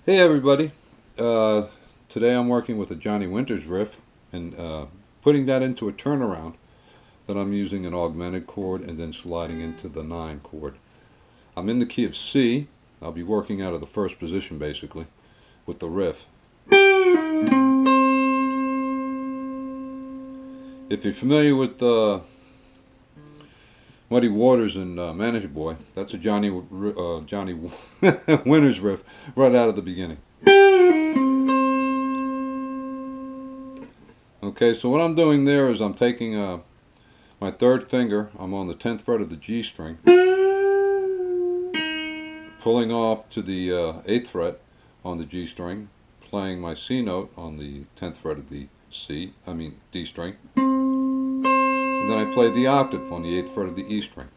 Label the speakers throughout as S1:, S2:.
S1: Hey everybody, today I'm working with a Johnny Winters riff and putting that into a turnaround that I'm using an augmented chord and then sliding into the 9 chord. I'm in the key of C. I'll be working out of the first position basically with the riff. If you're familiar with Muddy Waters and Manager Boy, that's a Johnny Winters riff right out of the beginning. Okay, so what I'm doing there is I'm taking my third finger, I'm on the 10th fret of the G string, pulling off to the 8th fret on the G string, playing my C note on the 10th fret of the D string, and then I play the octave on the 8th fret of the E string.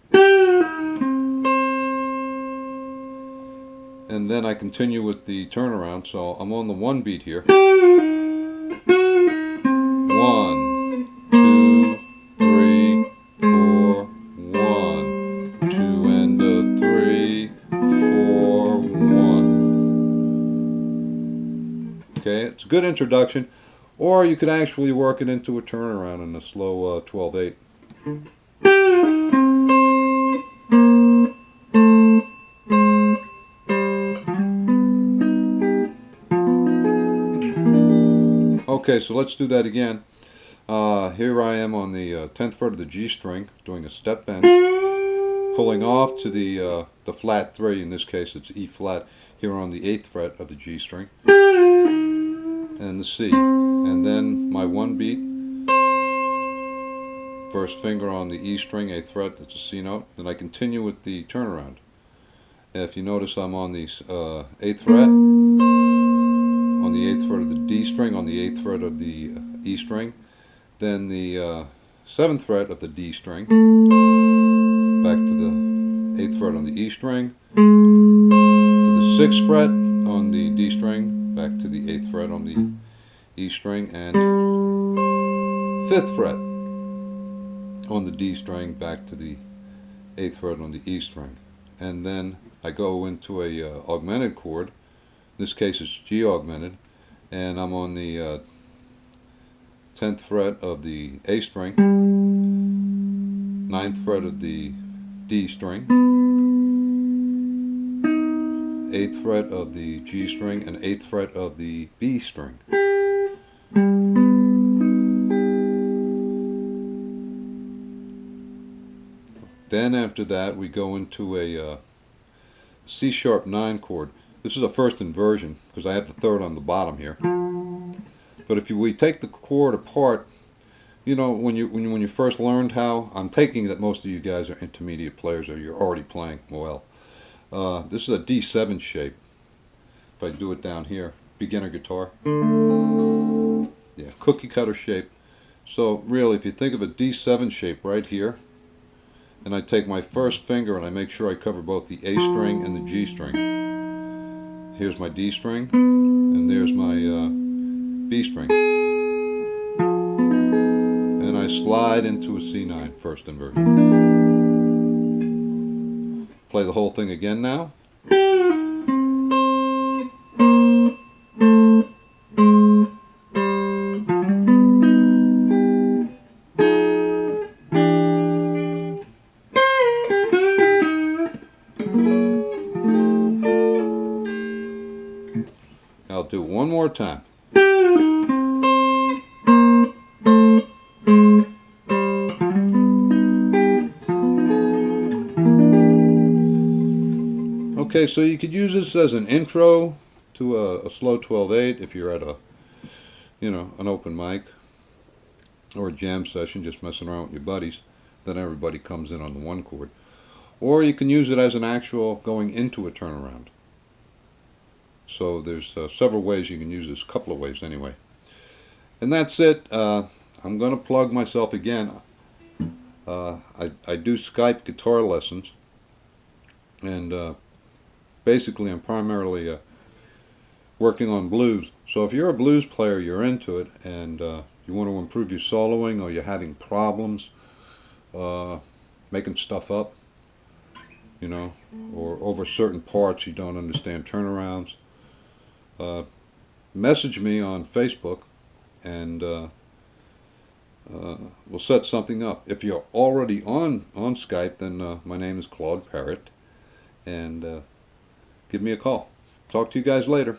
S1: And then I continue with the turnaround, so I'm on the 1 beat here. 1, 2, 3, 4, 1, 2 and a 3, 4, 1. Okay, it's a good introduction, or you could actually work it into a turnaround in a slow 12/8. Okay, so let's do that again. Here I am on the 10th fret of the G string, doing a step bend, pulling off to the flat 3, in this case it's E flat, here on the 8th fret of the G string, and the C, and then my 1 beat, first finger on the E string, 8th fret, that's a C note, then I continue with the turnaround. If you notice, I'm on the 8th fret, on the 8th fret of the D string, on the 8th fret of the E string, then the 7th fret of the D string, back to the 8th fret on the E string, to the 6th fret on the D string, back to the 8th fret on the E string, and 5th fret on the D string, back to the 8th fret on the E string. And then I go into a augmented chord. In this case it's G augmented, and I'm on the 10th fret of the A string, 9th fret of the D string, 8th fret of the G string, and 8th fret of the B string. Then after that we go into a C sharp 9 chord. This is a first inversion because I have the 3rd on the bottom here. But if we take the chord apart, you know, when you first learned how, I'm taking that most of you guys are intermediate players or you're already playing well. This is a D7 shape. If I do it down here, beginner guitar. Yeah, cookie cutter shape. So really, if you think of a D7 shape right here, and I take my first finger and I make sure I cover both the A string and the G string. Here's my D string, and there's my B string. And I slide into a C9, first inversion. Play the whole thing again now. I'll do one more time. Okay, so you could use this as an intro to a slow 12/8 if you're at a, you know, an open mic or a jam session, just messing around with your buddies. Then everybody comes in on the 1 chord. Or you can use it as an actual going into a turnaround. So there's several ways you can use this, a couple of ways anyway. And that's it. I'm going to plug myself again. I do Skype guitar lessons, and basically I'm primarily working on blues. So if you're a blues player, you're into it, and you want to improve your soloing, or you're having problems making stuff up, you know, or over certain parts you don't understand turnarounds, message me on Facebook, and we'll set something up. If you're already on Skype, then my name is Claude Parrott, and give me a call. Talk to you guys later.